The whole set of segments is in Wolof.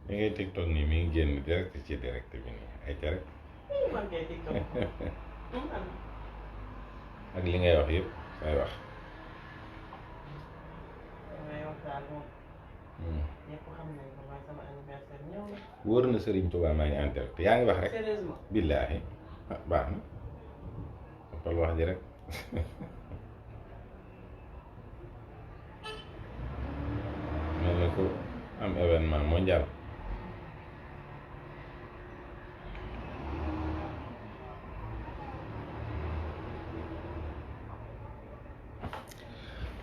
mi ngay TikTok nii mi ngi génn direct ci direct bi nii ay ca rek man kay TikTok ak li ngay wax yëpp say wax damay wax daal moom ñëpp xam nañ ko waaye sama anniversaire ñëw na wóor na Serigne Touba maa ngi en direct yaa ngi wax rek sérieusement billaahi ah baax na toppal wax ji rek mel na ko am événement mondial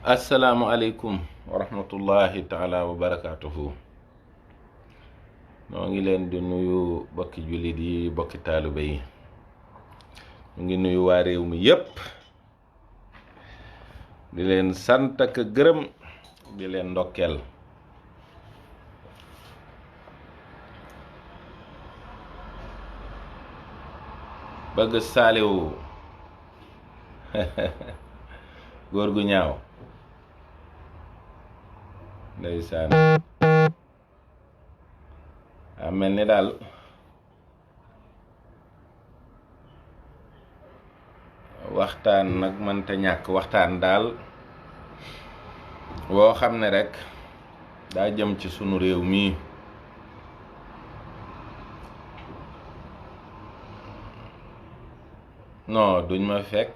asalaamualeykum wa rahmatullahi taala wa barakaatuhu noo ngi leen di nuyu bokki jullit yi bokki taalibe yi ñu ngi nuyu waa réew mi yépp di leen sant ak gërëm di leen ndokkeel bëgg saaliwu góor gu ñaaw ndeysaan a mel ni daal waxtaan nag mënta ñàkk waxtaan daal woo xam ne rek daa jëm ci sunu réew mii non duñ ma fekk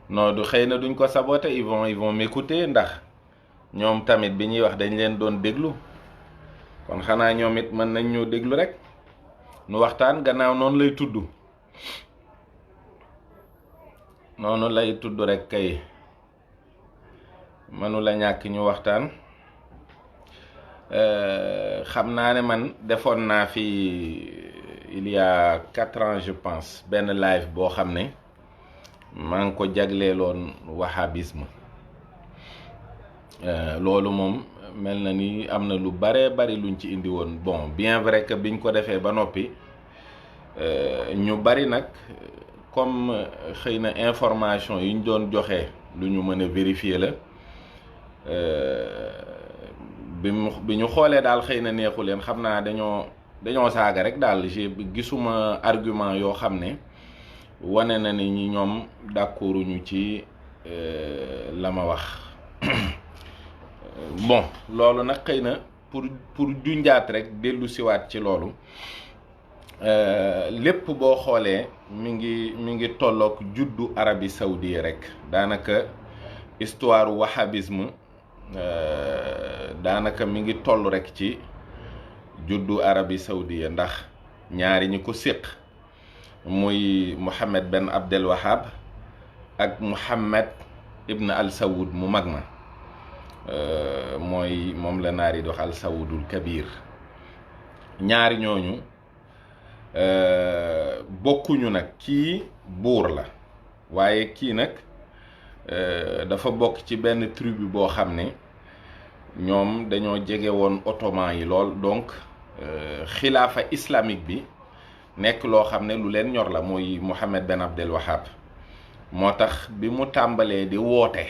non du xëy na duñ ko saboter ils vont m'écouter ndax ñoom tamit bi ñuy wax dañ leen doon déglu kon xanaa ñoom it mën nañ ñoo déglu rek nu waxtaan gannaaw noonu lay tudd noonu lay tudd rek kay mënu la ñàkk ñu waxtaan xam naa ne man defoon naa fi il y a 4 ans je pense benn live boo xam ne maa ngi ko jagleeloon wahhabisme loolu moom mel na ni am na lu bare bari luñ ci indi woon bon bien vrai que biñ ko defee ba noppi ñu bari nag comme xëy na information yi ñu doon joxe lu ñu mën a vérifier la bi ñu xoolee daal xëy na neexu leen xam naa dañoo saaga rek daal gisuma argument yoo xam ne wane na ni ñi ñoom d'accorduñu ci la ma wax bon loolu nag xëy na pour junjaat rek dellu siwaat ci loolu lépp boo xoolee mi ngi tolloog juddu Arabie Saoudite rek daanaka histoire wahhabisme daanaka mi ngi toll rek ci juddu Arabie Saoudite ndax ñaari ñi ko séq muy Mohammed Ben Abdel Wahab ak Mohammed Ibn Al Saoud mu mag ma mooy moom la naar yi di wax Al Saoudul Kabir ñaari ñooñu bokkuñu nag kii buur la waaye kii nag dafa bokk ci benn tribu boo xam ne ñoom dañoo jege woon ottoman yi lool donc xilaafa islamique bi nekk loo xam ne lu leen ñor la muy Mohammed Ben Abdel Wahab moo tax bi mu tàmbalee di woote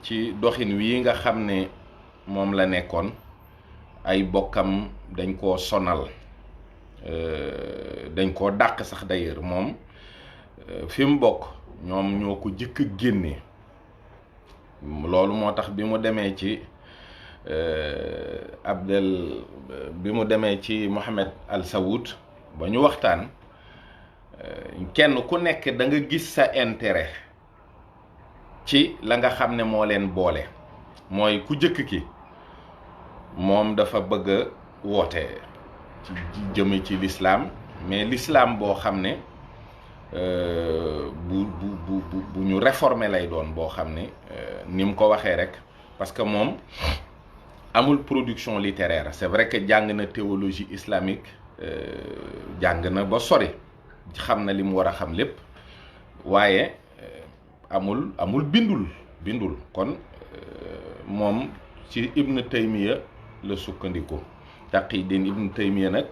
ci doxin wii nga xam ne moom la nekkoon ay bokkam dañ koo sonal dañ koo dàq sax d'ailleurs moom fi mu bokk ñoom ñoo ko jëkk a génne loolu moo tax bi mu demee ci bi mu demee ci Mohammed Al Saoud ba ñu waxtaan kenn ku nekk da nga gis sa intérêt ci la nga xam ne moo leen boole mooy ku jëkk ki moom dafa bëgg a woote ci jëme ci l'islam mais l'islam boo xam ne bu ñu réformer lay doon boo xam ne ni mu ko waxee rek parce que moom amul production littéraire c'est vrai que jàng na théologie islamique jàng na ba sori xam na li mu war a xam lépp waaye amul bindul kon moom ci Ibn Taymiya la sukkandiku Taqiyuddin Ibn Taymiya nag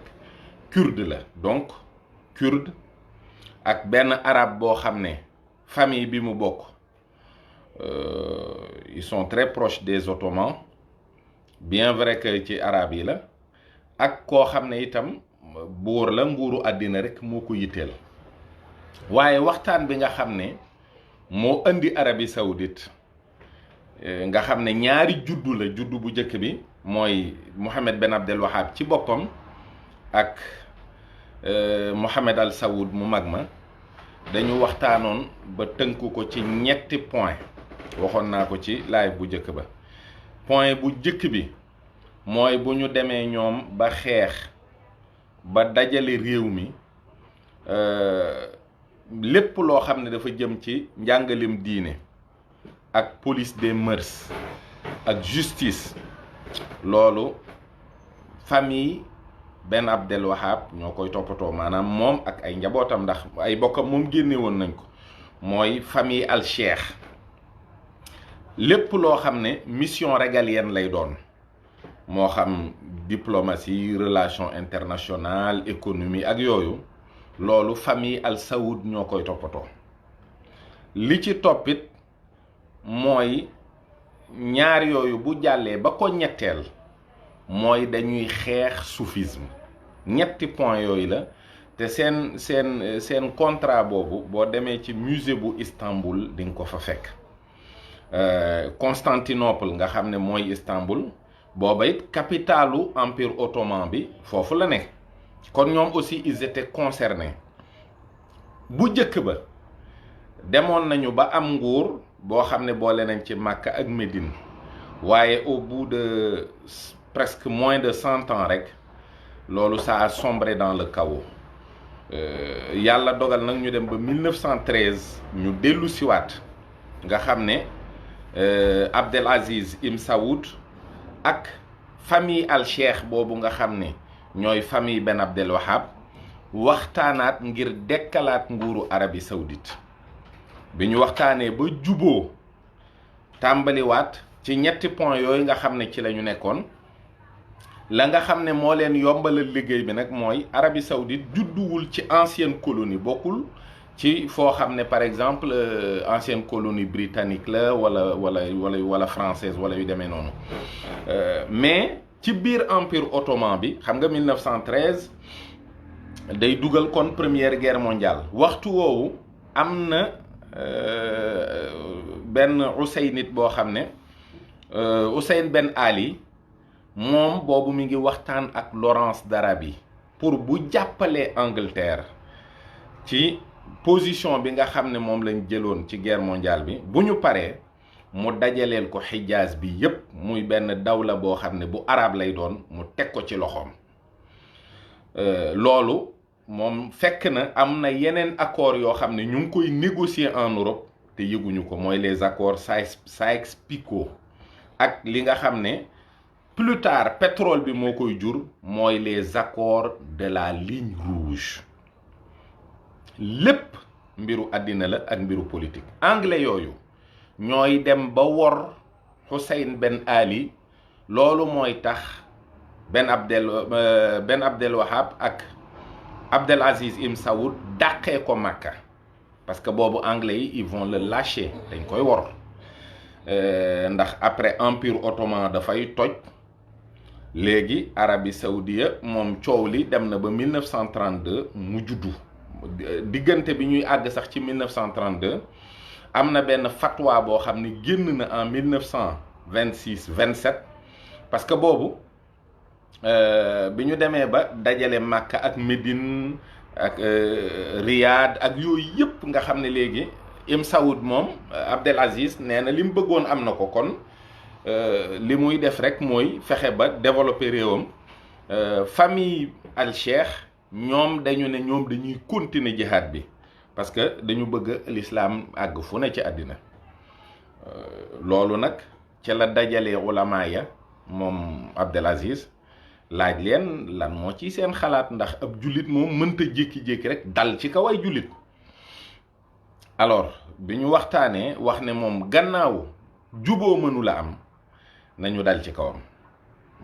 kurde la donc kurde ak benn arabe boo xam ne famille bi mu bokk ils sont très proches des Ottomans, bien vrai que ci arab yi la, ak koo xam ne itam buur la, nguuru àddina rek moo ko yitteel. waaye waxtaan bi nga xam ne moo indi Arabie Saoudite nga xam ne ñaari juddu la, juddu bu njëkk bi mooy Mohammed Ben Abdel Wahab ci boppam ak Mohammed Al Saoud mu mag ma, dañu waxtaanoon ba tënk ko ci ñetti point. waxoon naa ko ci live bu njëkk ba. point bu njëkk bi mooy bu ñu demee ñoom ba xeex ba dajale réew mi, lépp loo xam ne dafa jëm ci njàngalim diine ak police des mœurs ak justice, loolu famille Ben Abdel Wahab ñoo koy toppatoo, maanaam moom ak ay njabootam, ndax ay bokkam moom génne woon nañ ko, mooy famille Al Cheikh. lépp loo xam ne mission régalienne lay doon, moo xam diplomatie, relation internationale, économie ak yooyu, loolu famille Al Saoud ñoo koy toppatoo. li ci toppit mooy ñaar yooyu bu jàllee ba ko ñetteel, mooy dañuy xeex soufisme. ñetti point yooyu la, te seen contrat boobu boo demee ci musée bu Istanbul di nga ko fa fekk. Constantinople nga xam ne mooy Istanbul, booba it capitalu empire ottoman bi foofu la nekk. kon ñoom aussi ils étaient concernés. bu njëkk ba demoon nañu ba am nguur boo xam ne boole nañ ci Makka ak Médine, waaye au bout de presque moins de 100 ans rek loolu ça a sombré dans le chaos. yàlla dogal nag ñu dem ba 1913 ñu dellu siwaat, nga xam ne Abdel Aziz Ibn Saoud ak famille Al Cheikh boobu nga xam ne ñooy famille Ben Abdel Wahab waxtaanaat ngir dekkalaat nguuru Arabie Saoudite. bi ñu waxtaanee ba juboo tàmbaliwaat ci ñetti point yooyu nga xam ne ci la ñu nekkoon, la nga xam ne moo leen yombalal liggéey bi nag mooy Arabie Saoudite judduwul ci ancienne colonie, bokkul ci foo xam ne par exemple ancienne colonie britannique la wala française wala yu demee noonu, mais ci biir empire ottoman bi xam nga 1913 day dugal kon première guerre mondiale. waxtu woowu am na benn Husseynite boo xam ne Hussein Ben Ali, moom boobu mi ngi waxtaan ak Lawrence d'Arabie pour bu jàppalee Angleterre ci position bi nga xam ne moom lañ jëloon ci guerre mondiale bi, bu ñu paree mu dajaleel ko Hijaz bi yépp, muy benn dawla boo xam ne bu arab lay doon, mu teg ko ci loxoom. loolu moom fekk na am na yeneen accords yoo xam ne ñu ngi koy négocier en Europe te yëguñu ko, mooy les accords Sykes-Picot, ak li nga xam ne plus tard pétrole bi moo koy jur, mooy les accords de la ligne rouge. lépp mbiru àddina la ak mbiru politique. anglais yooyu ñooy dem ba wor Hussein Ben Ali, loolu mooy tax Ben Abdel Wahab ak Abdel Aziz Ibn Saoud dàqee ko Makka, parce que boobu anglais yi ils vont le lâcher, dañ koy wor. ndax après empire ottoman dafay toj, léegi Arabie Saoudite moom coow li dem na ba 1932 mu juddu. diggante bi ñuy àgg sax ci 1932 am na benn fatwa boo xam ne génn na en 1926-27, parce que boobu bi ñu demee ba dajale Makka ak Médine ak Riyad ak yooyu yëpp nga xam ne léegi Ibn Saoud moom Abdel Aziz nee na li mu bëggoon am na ko, kon li muy def rek mooy fexe ba développer réewam. famille Al Cheikh ñoom dañu ne ñoom dañuy continuer jihad bi, parce que dañu bëgg l'islam àgg fu ne ci àddina. loolu nag ca la dajalee ulama ya moom Abdel Aziz, laaj leen lan moo ci seen xalaat, ndax ab jullit moom mënta jékki-jékki rek dal ci kaw ay jullit. alors bi ñu waxtaanee wax ne moom gannaaw juboo mënula am, nañu dal ci kawam.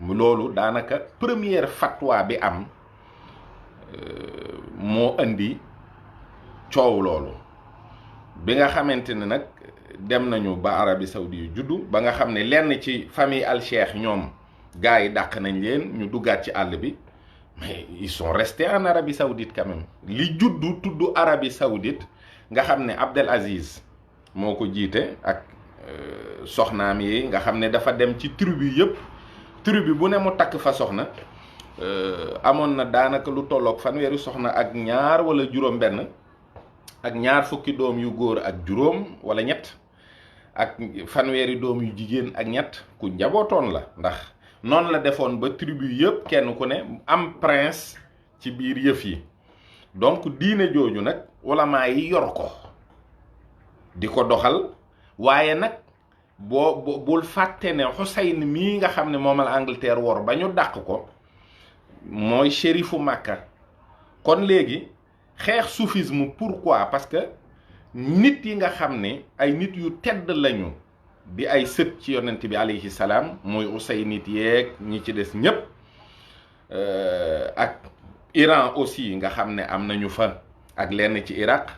loolu daanaka première fatwa bi am moo indi coow loolu. bi nga xamante ne nag dem nañu ba Arabie Saoudite yu juddu ba nga xam ne lenn ci famille Al Cheikh ñoom gars yi dàq nañ leen ñu duggaat ci àll bi, mais ils sont restés en Arabie Saoudite quand même. li juddu tudd Arabie Saoudite nga xam ne Abdel Aziz moo ko jiite ak soxnaam yi nga xam ne dafa dem ci tribu yëpp, tribu bu ne mu takk fa soxna. amoon na daanaka lu tolloog fanweeri soxna ak ñaar wala juróom benn ak ñaar fukki doom yu góor ak juróom wala ñett ak fanweeri doom yu jigéen ak ñett. ku njabootoon la, ndax noonu la defoon ba tribu yëpp kenn ku ne am prince ci biir yëf yi. donc diine jooju nag ulama yi yor ko di ko doxal, waaye nag bul fàtte ne Xuseyn mii nga xam ne moom la Angleterre wor ba ñu dàq ko mooy shérifu Makka. kon léegi xeex soufisme pourquoi? parce que nit yi nga xam ne ay nit yu tedd lañu di ay sët ci yonent bi alayhi salaam, mooy Useynit yeeg ñi ci des ñépp, ak Iran aussi nga xam ne am nañu fa ak lenn ci Irak,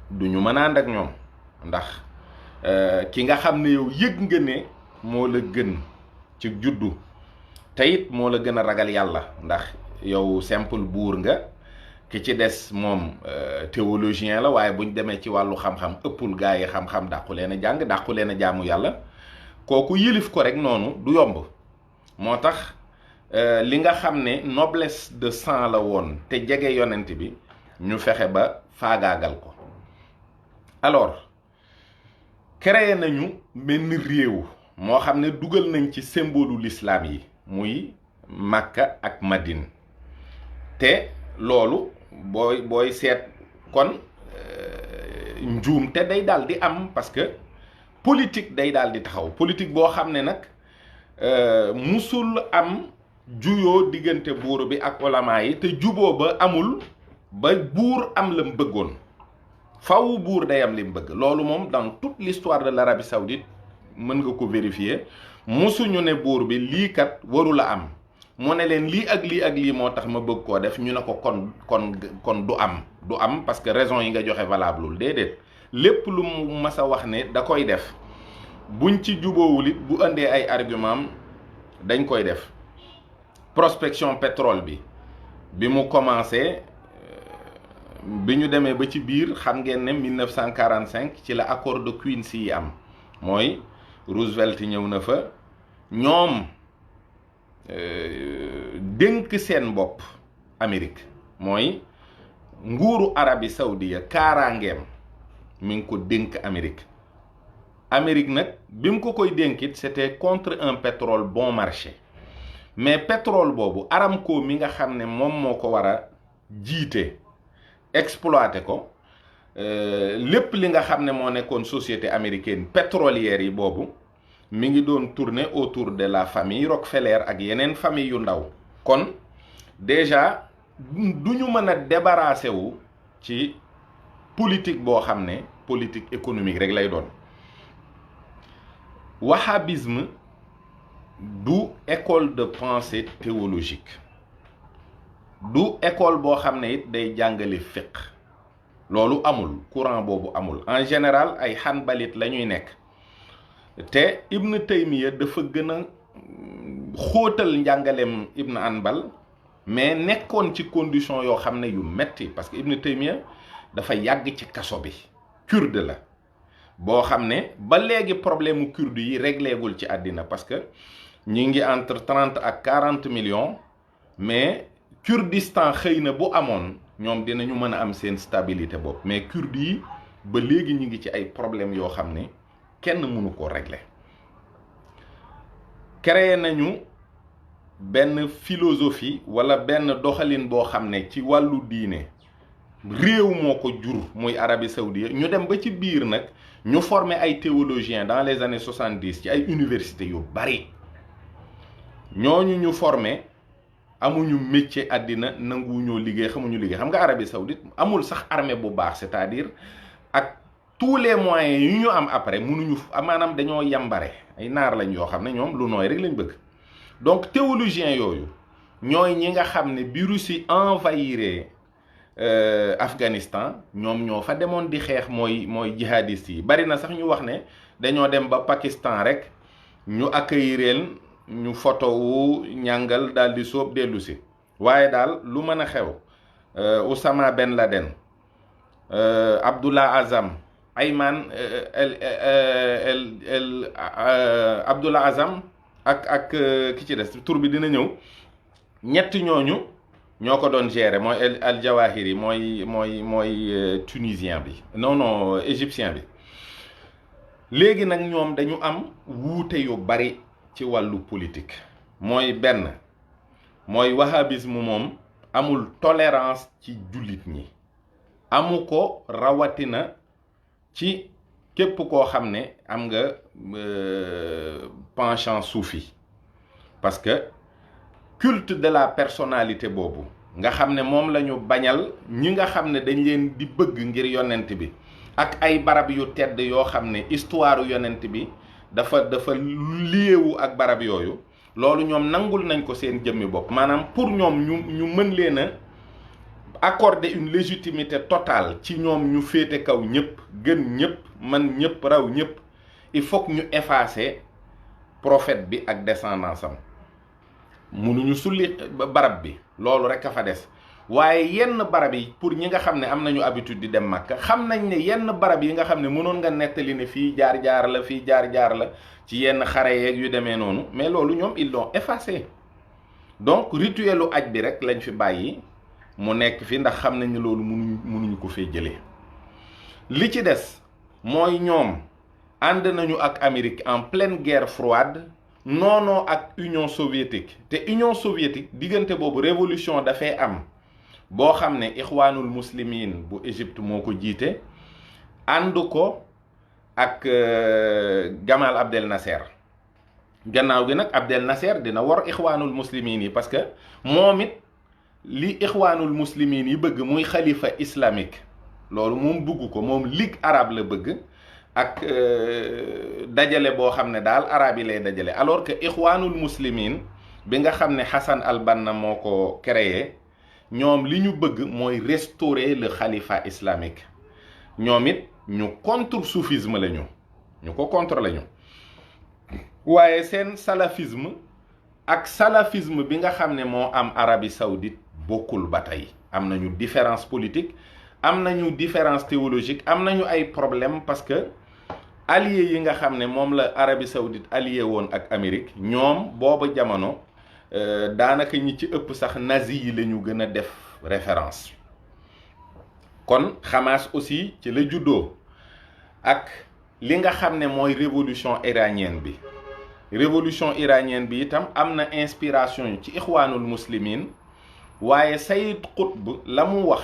duñu mën a ànd ak ñoom. ndax ki nga xam ne yow yëg nga ne moo la gën ci juddu te it moo la gën a ragal yàlla, ndax yow simple buur nga, ki ci des moom théologien la, waaye buñ demee ci wàllu xam-xam ëppul gaa yi xam-xam, dàqu leen a jàng, dàqu leen a jaamu yàlla, kooku yëlif ko rek noonu du yomb. moo tax li nga xam ne noblesse de sang la woon te jege yonent bi, ñu fexe ba faagaagal ko. alors créé nañu benn réew moo xam ne dugal nañ ci symbole l'islam yi, muy Makka ak Madine. te loolu booy seet kon njuum te day daal di am, parce que politique day daal di taxaw, politique boo xam ne nag musul am juyoo diggante buur bi ak ulama yi, te juboo ba amul ba buur am la mu bëggoon. faw buur day am li mu bëgg. loolu moom dans toute l'histoire de l'Arabie Saoudite mën nga ko vérifier. musuñu ne buur bi lii kat warula am, mu ne leen lii ak lii ak lii moo tax ma bëgg koo def, ñu ne ko kon du am parce que raison yi nga joxe valable déedéet. lépp lu mu mas a wax ne da koy def, buñ ci juboowul it bu indee ay argument dañ koy def. prospection pétrole bi mu commencé, bi ñu demee ba ci biir xam ngeen ne 1945 ci la accord de Quincy yi am, mooy Roosevelt ñëw na fa, ñoom dénk seen bopp Amérique, mooy nguuru Arabie Saoudite kaaraangeem mi ngi ko dénk Amérique. Amérique nag bi mu ko koy dénkit c'était contre un pétrole bon marché, mais pétrole boobu Aramco mi nga xam ne moom moo ko war a jiite exploité ko, lépp li nga xam ne moo nekkoon société américaine pétrolière yi boobu mi ngi doon tourner autour de la famille Rockefeller ak yeneen famille yu ndaw. kon déjà du ñu mën a débarrasser wu ci politique boo xam ne politique économique rek lay doon. Wahhabisme du école de pensée théologique, du école boo xam ne it day jàngale fiqh. loolu amul, courant boobu amul. en général ay xanbalit la ñuy nekk, te Ibn Taymiya dafa gën a xóotal njàngaleem Ibn Anbal, mais nekkoon ci condition yoo xam ne yu metti, parce que Ibn Taymiya dafa yàgg ci kaso bi, kurde la boo xam ne ba léegi problème mu kurde yi régléegul ci àddina, parce que ñi ngi entre 30 ak 40 millions, mais Kurdistan xëy na bu amoon ñoom dinañu mën a am seen stabilité bopp, mais kurde yi ba léegi ñu ngi ci ay problèmes yoo xam ne kenn mënu ko régler. créé nañu benn philosophie wala benn doxalin boo xam ne ci wàllu diine réew moo ko jur, muy Arabie Saoudite. ñu dem ba ci biir nag ñu former ay théologiens dans les années 70 ci ay universités yu bari. ñooñu ñu former amuñu métier àddina, nanguwuñoo liggéey, xamuñu liggéey. xam nga Arabie Saoudite amul sax armée bu baax, c'est-à-dire ak tous les moyens yu ñu am après mënuñu, maanaam dañoo yambare, ay naar lañ yoo xam ne ñoom lu nooy rek lañ bëgg. donc théologiens yooyu ñooy ñi nga xam ne bi Russie envahiré Afghanistan ñoom ñoo fa demoon di xeex mooy jihadistes yi. bari na sax ñu wax ne dañoo dem ba Pakistan rek ñu accueillir ñu photo wu ñàngal daal di sóob dellu si. waaye daal lu mën a xew Oussama Ben Laden, Abdullah Azam, Ayman Abdullah Azam ak ki ci des tur bi dina ñëw, ñetti ñooñu ñoo ko doon gérer mooy al Jawahiri mooy tunisien bi non égyptien bi. léegi nag ñoom dañu am wuute yu bari ci wàllu politique. mooy benn mooy wahhabisme moom amul tolérance ci jullit ñi, amu ko rawatina ci képp koo xam ne am nga penchant soufi. parce que culte de la personnalité boobu nga xam ne moom la ñu bañal ñi nga xam ne dañ leen di bëgg ngir yonent bi, ak ay barab yu tedd yoo xam ne histoire yonent bi dafa liyewu ak barab yooyu, loolu ñoom nangul nañ ko seen jëmmi bopp. maanaam pour ñoom ñu mën leen a accorder une légitimité totale ci ñoom ñu féete kaw ñëpp, gën ñëpp, man ñëpp, raw ñëpp, il faut que ñu effacer prophète bi ak descendance am. mënuñu sulli barab bi, loolu rek a fa des. waaye yenn barab yi pour ñi nga xam ne am nañu habitude di dem Makka, xam nañ ne yenn barab yi nga xam ne mënoon nga nettali ne fii jaar-jaar la, fii jaar-jaar la ci yenn xare yeeg yu demee noonu, mais loolu ñoom ils l'ont effacé. donc rituelu aj bi rek lañ fi bàyyi mu nekk fi, ndax xam nañ ne loolu mënuñu ko fee jëlee. li ci des mooy ñoom ànd nañu ak Amérique en pleine guerre froide, noonoo ak Union soviétique. te Union soviétique diggante boobu révolution dafay am boo xam ne ixwaanul muslimin bu Égypte moo ko jiite, ànd ko ak Gamal Abdel Nasser. gannaaw gi nag Abdel Nasser dina war ixwaanul muslimin yi, parce que moom it li ixwaanul muslimin yi bëgg muy xalifa islamique, loolu moom bëgg ko. moom ligue arabe la bëgg, ak dajale boo xam ne daal arabe yi lay dajale. alors que ixwaanul muslimin bi nga xam ne Hassan al-Banna moo ko créé, ñoom li ñu bëgg mooy restaurer le xalifa islamique. ñoom it ñu contre soufisme lañu, ñu ko contre lañu. waaye seen salafisme ak salafisme bi nga xam ne moo am Arabie Saoudite bokkul ba tey. am nañu différence politique, am nañu différence théologique, am nañu ay problème, parce que allié yi nga xam ne moom la Arabie Saoudite allié woon ak Amérique, ñoom booba jamono daanaka ñi ci ëpp sax nazi yi la ñu gën a def référence. kon Hamas aussi ci la juddoo, ak li nga xam ne mooy révolution iranienne bi. révolution iranienne bi itam am na inspiration ci ixwaanul muslimin, waaye Sayyid Qutb la mu wax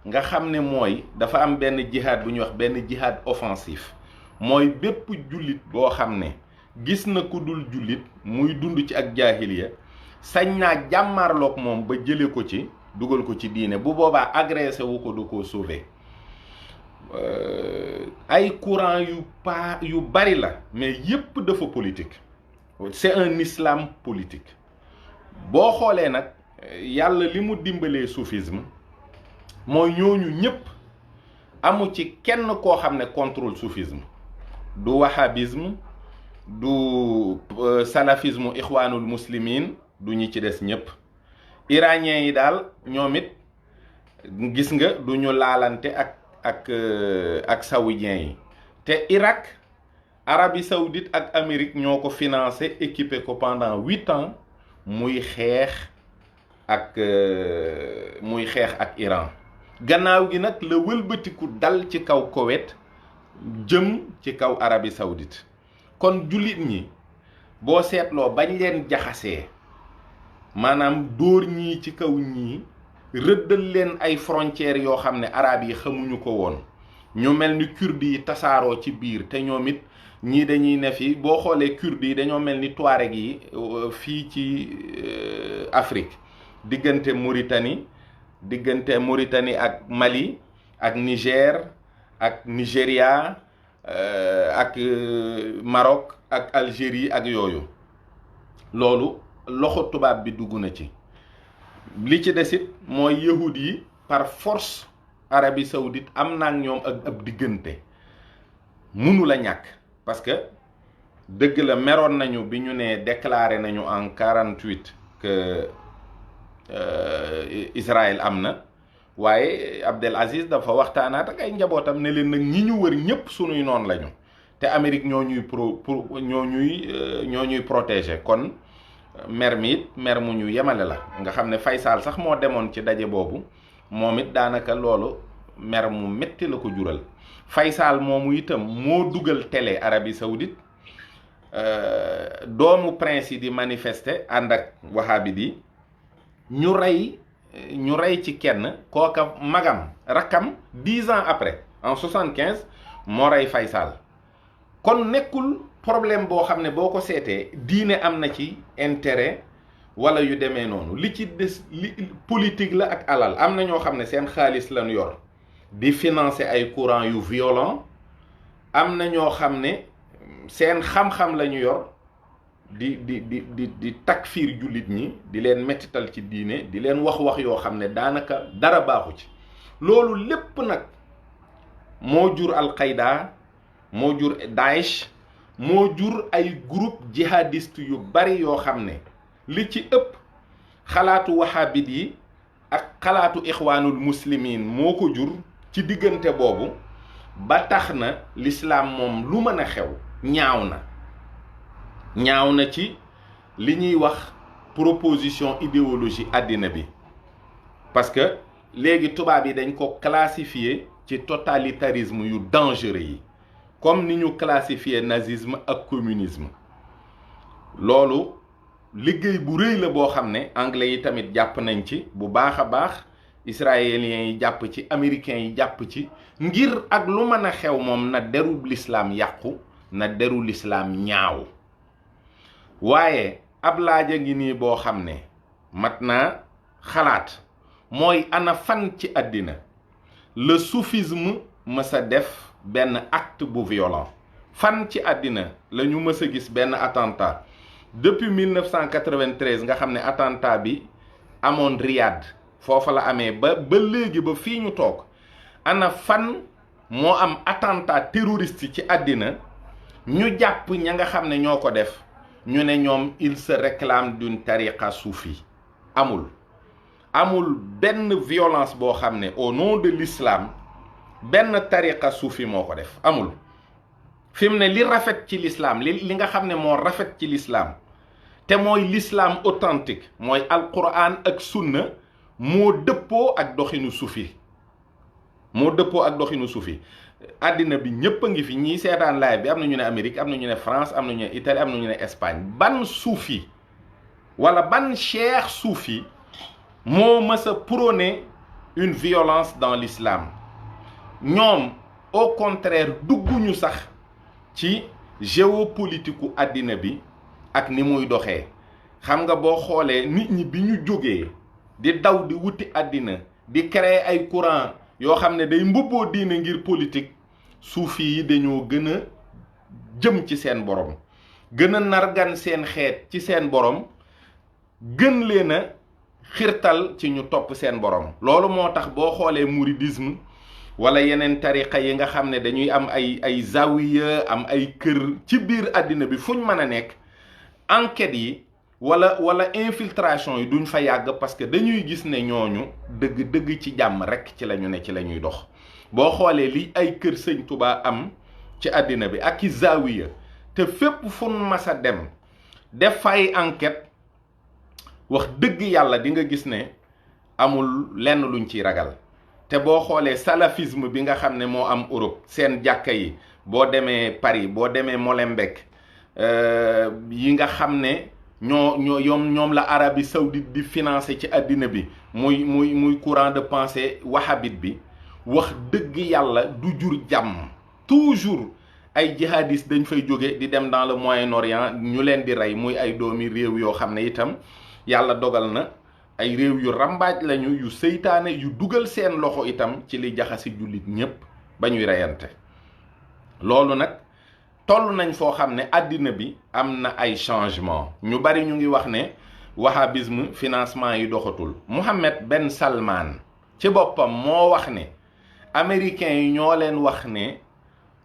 nga xam ne mooy dafa am benn jihad bu ñuy wax benn jihad offensif. mooy bépp jullit boo xam ne gis na ku dul jullit muy dund ci ak jaahiliya, sañ naa jàmmarloog moom ba jële ko ci, dugal ko ci diine. bu boobaa agressé wu ko du ko sauver. ay courant yu bari la, mais yépp dafa politique. c'est un islam politique. boo xoolee nag yàlla li mu dimbalee soufisme mooy ñooñu ñépp amu ci kenn koo xam ne contrôle soufisme. du wahhabisme, du salafisme ixwaanul muslimin, du ñi ci des ñépp. iraniens yi daal ñoom it gis nga du ñu laalante ak saoudiens yi. te Irak, Arabie Saoudite ak Amérique ñoo ko financé, équipé ko pendant 8 ans muy xeex ak Iran. gannaaw gi nag la wëlbatiku dal ci kaw Koweït jëm ci kaw Arabie Saoudite. kon jullit ñi boo seetloo bañ leen jaxasee, maanaam dóor ñii ci kaw ñii, rëddal leen ay frontières yoo xam ne arab yi xamuñu ko woon. ñu mel ni kurdi yi tasaaroo ci biir, te ñoom it ñii dañuy ne fi. boo xoolee kurdi yi dañoo mel ni touareg yi fii ci Afrique, diggante Mauritanie ak Mali ak Niger ak Nigéria ak Maroc ak Algérie ak yooyu. loolu loxo tubaab bi dugg na ci. li ci desit mooy yahud yi par force Arabie Saoudite am na ak ñoom ak ab diggante munu la ñàkk parce que dëgg la meroon nañu bi ñu ne déclaré nañu en 48 que Israël am na waaye Abdel Aziz dafa waxtaanaat ak ay njabootam ne leen nag ñi ñu wër ñëpp sunuy noon lañu te Amérique ñoo ñuy protéger kon mer mi it mer mu ñu yemale la nga xam ne Faysal sax moo demoon ci daje boobu moom it daanaka loolu mer mu metti la ko jural Faysal moomu itam moo dugal télé Arabie Saoudite doomu prince yi di manifester ànd ak wahabit yi ñu rey ci kenn kooka magam rakkam 10 ans après en 75 moo rey Faysal kon nekkul problème boo xam ne boo ko seetee diine am na ci intérêt wala yu demee noonu li ci des li politique la ak alal am na ñoo xam ne seen xaalis lañu yor di financer ay courant yu violent am na ñoo xam ne seen xam-xam la ñu yor di takfiir jullit ñi di leen mettital ci diine di leen wax yoo xam ne daanaka dara baaxu ci loolu lépp nag moo jur Al-Qaïda moo jur Daesh moo jur ay groupe jihadiste yu bari yoo xam ne li ci ëpp xalaatu wahabit yi ak xalaatu ixwaanul muslimin moo ko jur ci diggante boobu ba tax na l'islam moom lu mën a xew ñaaw na ci li ñuy wax proposition idéologie àddina bi parce que léegi tubaab yi dañ ko classifier ci totalitarisme yu dangereux yi comme ni ñu classifier nazisme ak communisme loolu liggéey bu rëy la boo xam ne anglais yi tamit jàpp nañ ci bu baax a baax israéliens yi jàpp ci américains yi jàpp ci ngir ak lu mën a xew moom na derub lislaam yàqu na deru lislaam ñaaw waaye ab laaja ngi nii boo xam ne mat naa xalaat mooy ana fan ci àddina le soufisme mës a def benn acte bu violent fan ci àddina la ñu mës a gis benn attentat depuis 1993 nga xam ne attentat bi amoon Riyad foofa la amee ba léegi ba fii ñu toog ana fan moo am attentat terroriste ci àddina ñu jàpp ña nga xam ne ñoo ko def ñu ne ñoom il se réclame d'une tariqa soufi amul benn violence boo xam ne au nom de l'islam benn tariqa soufi moo ko def amul fi mu ne li rafet ci l'islam li nga xam ne moo rafet ci l'islam te mooy l'islam authentique mooy alquran ak sunna moo dëppoo ak doxinu sufi àddina bi ñépp a ngi fi ñiy seetaan live bi am na ñu ne Amérique am na ñu ne France am na ñu ne Italie am na ñu ne Espagne ban suufi wala ban cheikh suufi moo mës a prôner une violence dans l'islam ñoom au contraire dugguñu sax ci géopolitique u àddina bi ak ni muy doxee xam nga boo xoolee nit ñi bi ñu jógee di daw di wuti àddina di créer ay courant yoo xam ne day mbubboo diine ngir politique suufi yi dañoo gën a jëm ci seen borom gën a nargan seen xeet ci seen borom gën leen a xirtal ci ñu topp seen borom loolu moo tax boo xoolee mouridisme wala yeneen tariqa yi nga xam ne dañuy am ay zawiya am ay kër ci biir àddina bi fuñ mën a nekk enquêtes yi wala infiltration yi duñ fa yàgg parce que dañuy gis ne ñooñu dëgg ci jàmm rekk ci lañu ne ci la ñuy dox boo xoolee li ay kër sëñ Tuubaa am ci àddina bi ak i zawiya te fépp fu mas a dem def fay enquête wax dëgg yàlla di nga gis ne amul lenn luñ ciy ragal te boo xoolee salafisme bi nga xam ne moo am Europe seen jàkka yi boo demee Paris boo demee Molenbeek yi nga xam ne ñoom la Arabie Saoudite di financer ci àddina bi muy courant de pensée wahhabite bi wax dëgg yàlla du jur jàmm toujours ay jihadistes dañ fay jóge di dem dans le Moyen-Orient ñu leen di rey muy ay doomi réew yoo xam ne itam yàlla dogal na ay réew yu rambaaj lañu yu seytaane yu dugal seen loxo itam ci li jaxasi jullit ñépp ba ñuy reyante loolu nag toll nañ foo xam ne àddina bi am na ay changement ñu bari ñu ngi wax ne wahhabisme financement yi doxatul Mohammed Ben Salman ci boppam moo wax ne américains yi ñoo leen wax ne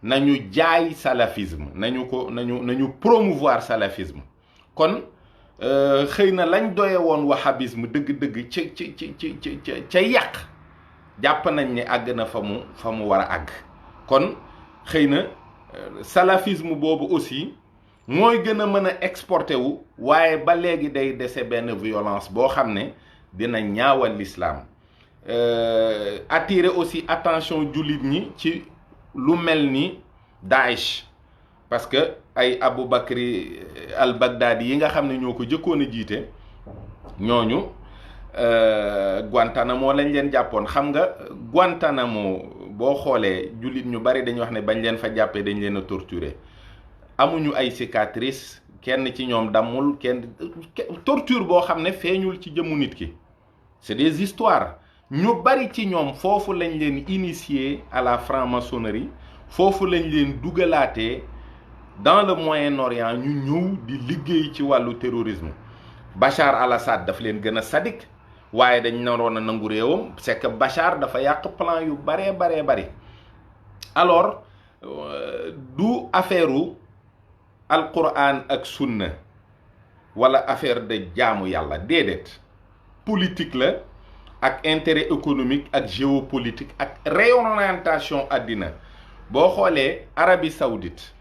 nañu jaay salafisme nañu promouvoir salafisme. kon xëy na lañ doye woon wahhabisme dëgg-dëgg ca yàq jàpp nañ ne àgg na fa mu war a àgg. kon xëy na salafisme boobu aussi mooy gën a mën a exporté wu, waaye ba léegi day dese benn violence boo xam ne dina ñaawal l'islam. Attirer aussi attention jullit ñi ci lu mel ni Daesh, parce que ay Abu Bakri al-Baghdadi yi nga xam ne ñoo ko jëkkoon a jiite ñooñu Guantanamo lañ leen jàppoon. xam nga Guantanamo boo xoolee jullit ñu bari dañuy wax ne bañ leen fa jàppee dañ leen a torturer, amuñu ay cicatrices, kenn ci ñoom dammul, kenn torture boo xam ne feeñul ci jëmmu nit ki. C'est des histoires. ñu bari ci ñoom foofu lañ leen initier à la franc-maçonnerie, foofu lañ leen dugalaatee dans le Moyen-Orient ñu ñëw di liggéey ci wàllu terrorisme. Bachar al-Assad daf leen gën a sadik, waaye dañ naroon a nangu réewam. C'est que Bachar dafa yàq plan yu baree bari. Alors du affaire u alquran ak sunna wala affaire de jaamu yàlla, déedéet. Politique la ak intérêt économique ak géopolitique ak réorientation àddina. boo xoolee Arabie Saoudite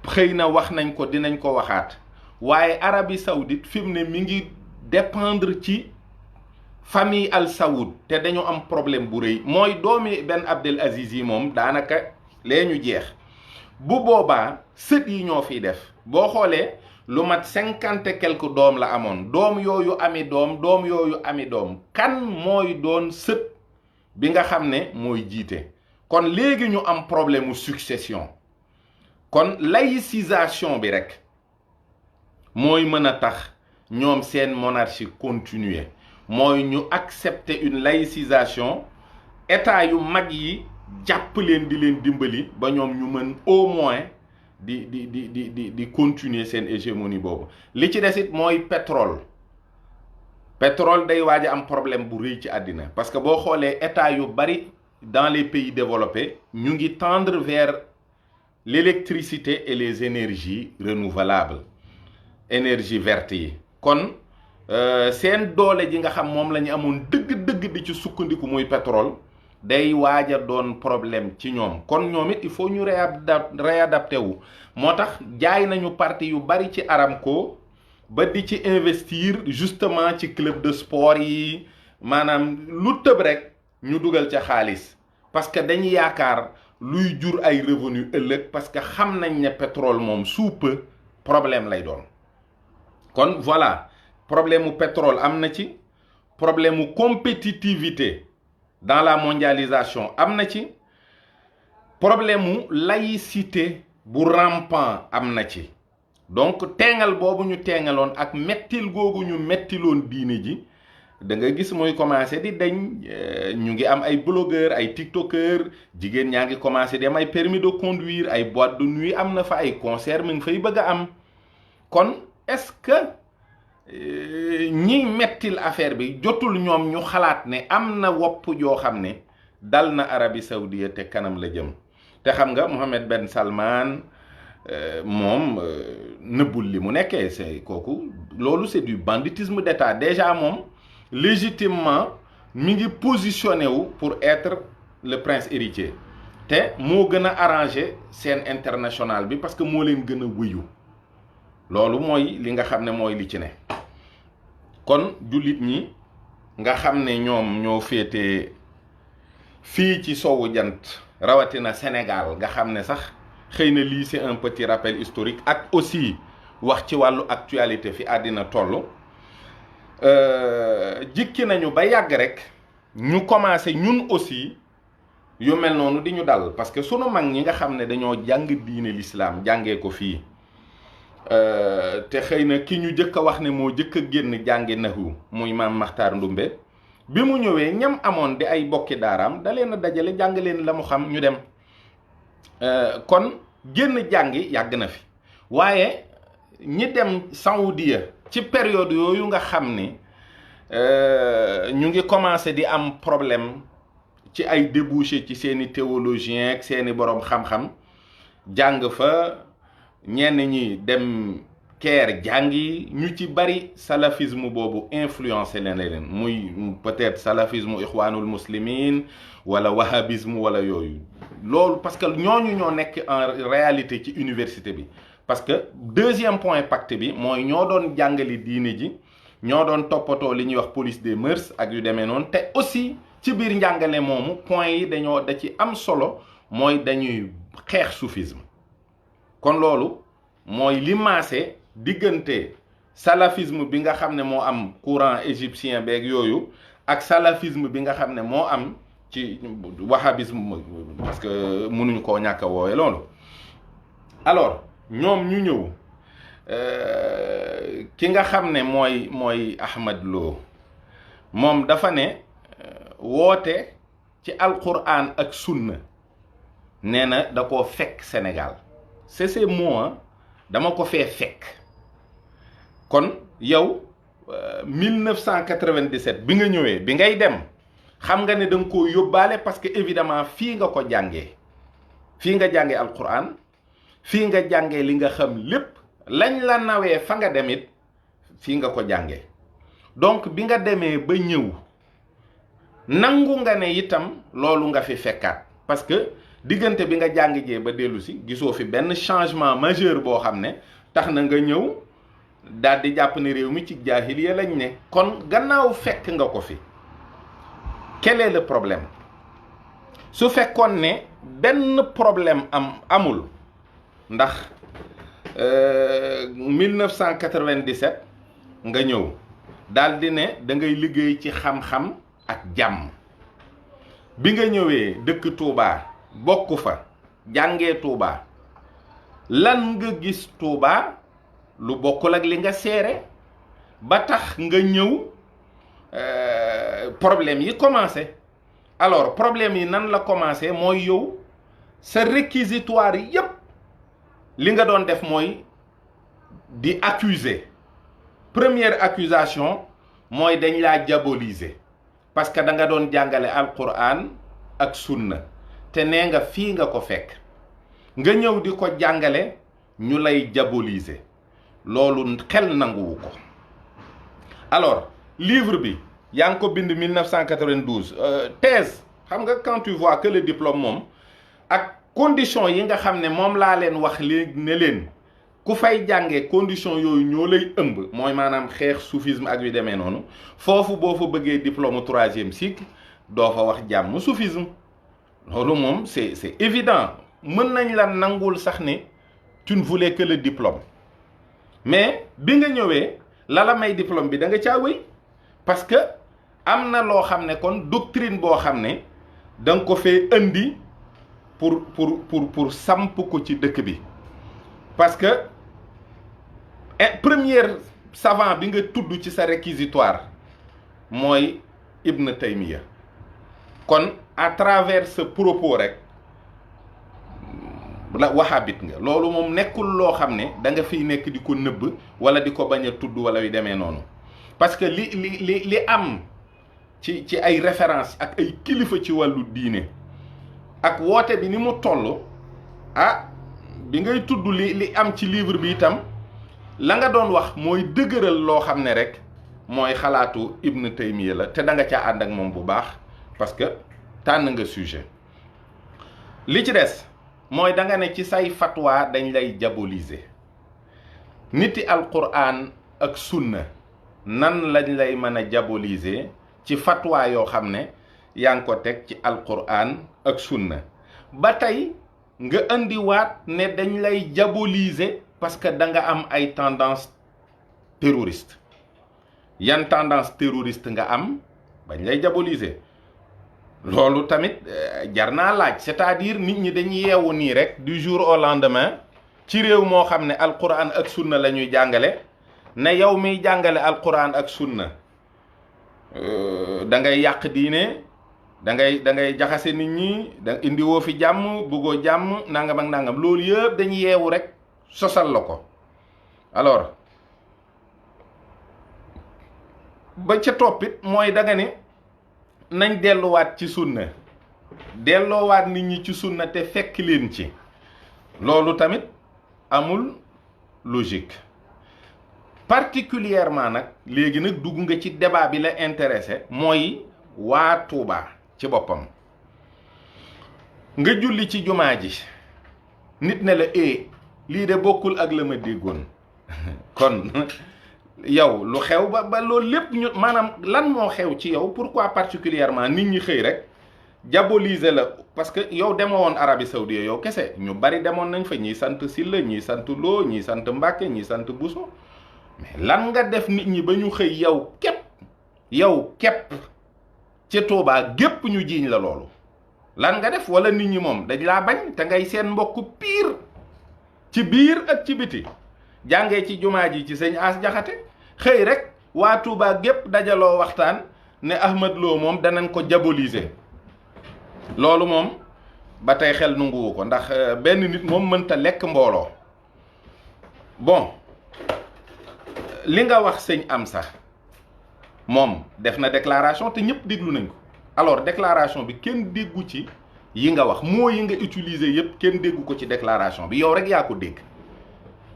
xëy na wax nañ ko, dinañ ko waxaat, waaye Arabie Saoudite fi mu ne mi ngi dépendre ci famille Al Saoud, te dañu am problème bu rëy. mooy doomi Ben Abdel Aziz yi moom daanaka lee ñu jeex. bu boobaa sët yi ñoo fiy def. boo xoolee lu mat 50 et quelques doom la amoon, doom yooyu ami doom, kan mooy doon sët bi nga xam ne mooy jiite. kon léegi ñu am problème mu succession. kon laïcisation bi rek mooy mën a tax ñoom seen monarchie continuer, mooy ñu accepter une laïcisation, état yu mag yi jàpp leen di leen dimbali ba ñoom ñu mën au moins di continuer seen hégémonie boobu. li ci des it mooy pétrole day waaj a am problème bu rëy ci àddina, parce que boo xoolee état yu bari dans les pays développés ñu ngi tendre vers l'électricité et les énergies renouvelables, énergie verte yi. kon seen doole ji nga xam moom la ñu amoon dëgg-dëgg di ci sukkandiku muy pétrole day waaj a doon problème ci ñoom. kon ñoom it il faut ñu réadapté wu. moo tax jaay nañu parti yu bari ci Aramco ba di ci investir justement ci club de sport yi, maanaam lu tëb rek ñu dugal ca xaalis, parce que dañu yaakaar luy jur ay revenu ëllëg, parce que xam nañ ne pétrole moom sous peu problème lay doon. kon voilà, problème mu pétrole am na ci, problème mu compétitivité dans la mondialisation am na ci, problème mu laïcité bu rampant am na ci. donc teengal boobu ñu teengaloon ak mettil googu ñu mettiloon diine ji, da nga gis mooy commencé di dañ. ñu ngi am ay blogueur, ay tiktokeur, jigéen ñaa ngi commencé di am ay permis de conduire, ay boîte de nuit am na fa, ay concert mi ngi fay bëgg a am. kon est-ce que ñi mettil affaire bi jotul ñoom ñu xalaat ne am na wopp joo xam ne dal na Arabie Saoudite te kanam la jëm. te xam nga Mohammed Ben Salman moom nëbbul li mu nekkee, c'est kooku loolu c'est du banditisme d'État. déjà moom légitimement mi ngi positionné wu pour être le prince héritier, te moo gën a arrangé scène internationale bi parce que moo leen gën a wëyu. loolu mooy li nga xam ne mooy li ci ne. kon jullit ñi nga xam ne ñoom ñoo féete fii ci sowu jant, rawatina Sénégal, nga xam ne sax xëy na lii c'est un petit rappel historique ak aussi wax ci wàllu actualité fi àddina toll. jikki nañu ba yàgg rek ñu commencé ñun aussi yu mel noonu di ñu dal, parce que sunu mag ñi nga xam ne dañoo jàng diine l'islam jàngee ko fii, te xëy na ki ñu jëkk a wax ne moo jëkk a génn jànge nahu muy maam Maxtaar Ndumbe, bi mu ñëwee ñam amoon di ay bokki daaraam da leen a dajale jàng leen la mu xam ñu dem. kon génn jàngi yàgg na fi, waaye ñi dem Saoudia ci période yooyu nga xam ne ñu ngi commencé di am problème ci ay débouché ci seeni théologiens ak seeni borom xam-xam jàng fa ñenn ñi dem Caire jàngi ñu ci bari salafisme boobu influencé leen muy peut-être salafisme ixwaanul muslimin wala wahhabisme wala yooyu loolu parce que ñooñu ñoo nekk en réalité ci université bi parce que deuxième point pacte bi mooy ñoo doon jàngali diine ji ñoo doon toppatoo li ñuy wax police des mœurs ak yu demee noonu te aussi ci biir njàngale moomu point yi dañoo da ci am solo mooy dañuy xeex soufisme kon loolu mooy li maase diggante salafisme bi nga xam ne moo am courant égyptien beeg yooyu ak salafisme bi nga xam ne moo am ci wahhabisme parce que mënuñu koo ñàkk a woowe loolu alors ñoom ñu ñëw ki nga xam ne mooy Ahmad Lo moom dafa ne woote ci alquran ak sunna nee na da koo fekk Sénégal c'est ces mots dama ko fee fekk kon yow 1997 bi nga ñëwee bi ngay dem xam nga ne da nga koo yóbbaale parce que évidemment fii nga ko jàngee fii nga jàngee alquran fii nga jàngee li nga xam lépp lañ la nawee fa nga dem it fii nga ko jàngee donc bi nga demee ba ñëw nangu nga ne itam loolu nga fi fekkaat parce que diggante bi nga jàng jee ba dellu si gisoo fi benn changement majeur boo xam ne tax na nga ñëw daal di jàpp ne réew mi ci jaahiliya lañ ne kon gannaaw fekk nga ko fi quel est le problème su fekkoon ne benn problème amul ndax 1997 nga ñëw daal di ne da ngay liggéey ci xam-xam ak jàmm bi nga ñëwee dëkk Touba bokk fa jàngee Touba lan nga gis Touba lu bokkul ak li nga seere ba tax nga ñëw problème yi commencé alors problème yi nan la commencé mooy yow sa réquisitoire yépp li nga doon def mooy di accuser première accusation mooy dañ laa diaboliser parce que da nga doon jàngale alquran ak sunna te nee nga fii nga ko fekk nga ñëw di ko jàngale ñu lay diaboliser loolu xel nanguwu ko alors livre bi yaa ngi ko bind 1992 thèse xam nga quand tu vois que le diplôme moom ak condition yi nga xam ne moom laa leen wax léegi ne leen ku fay jàngee condition yooyu ñoo lay ëmb mooy maanaam xeex soufisme ak yu demee noonu foofu boo fa bëggee diplôme 3e cycle doo fa wax jàmm soufisme loolu moom c'est évident mën nañ la nangul sax ne tu ne voulais que le diplôme mais bi nga ñëwee la may diplôme bi da nga caa wéy parce que am na loo xam ne kon doctrine boo xam ne da nga ko fee indi pour samp ko ci dëkk bi parce que première savant bi nga tudd ci sa réquisitoire mooy Ibn Taymiya kon à travers ce propos rek la wahhabite nga loolu moom nekkul loo xam ne da nga fiy nekk di ko nëbb wala di ko bañ a tudd wala yu demee noonu parce que li am ci ay référence ak ay kilifa ci wàllu diine ak woote bi ni mu toll bi ngay tudd li am ci livre bi itam la nga doon wax mooy dëgëral loo xam ne rek mooy xalaatu Ibn Taymiya la te da nga caa ànd ak moom bu baax parce que tànn nga sujet li ci des mooy da nga ne ci say fatwa dañ lay diaboliser niti alquran ak sunna nan lañ lay mën a diaboliser ci fatwa yoo xam ne yaa ngi ko teg ci alquran ak sunna ba tey nga indiwaat ne dañ lay diaboliser parce que da nga am ay tendance terroriste yan tendance terroriste nga am bañ lay diaboliser loolu tamit jar naa laaj c'est-à-dire nit ñi dañuy yeewu nii rek du jour au lendemain ci réew moo xam ne alquran ak sunna la ñuy jàngale ne yow miy jàngale alquran ak sunna da ngay yàq diine da ngay jaxase nit ñi da indiwoo fi jàmm bëggoo jàmm nangam ak nangam loolu yëpp dañuy yeewu rek sosal la ko alors ba ca toppit mooy da nga ne nañ delluwaat ci sunna delloowaat nit ñi ci sunna te fekk leen ci loolu tamit amul logique particulièrement nag léegi nag dugg nga ci débat bi la intéressé mooy waa Touba ci boppam nga julli ci jumaa ji nit ne la lii de bokkul ak la ma déggoon kon yow lu xew ba loolu lépp ñu maanaam lan moo xew ci yow pourquoi particulièrement nit ñi xëy rek diaboliser la parce que yow demoo woon Arabie Saoudite yow kese ñu bari demoon nañ fa ñii sant Silla ñii sant Lo ñii sant Mbàkke ñii sant Bousso mais lan nga def nit ñi ba ñu xëy yow képp ci Touba gépp ñu jiiñ la loolu lan nga def wala nit ñi moom dañ laa bañ te ngay seen mbokk piir ci biir ak ci biti jàngee ci jumaa ji ci sëñ As Jaxate xëy rek waa Touba gépp dajaloo waxtaan ne Ahmad Lo moom danañ ko diaboliser loolu moom ba tey xel nunguwu ko ndax benn nit moom mënta lekk mbooloo bon li nga wax sëñ Amsa moom def na déclaration te ñëpp déglu nañ ko alors déclaration bi kenn déggu ci yi nga wax moo yi nga utiliser yëpp kenn déggu ko ci déclaration bi yow rek yaa ko dégg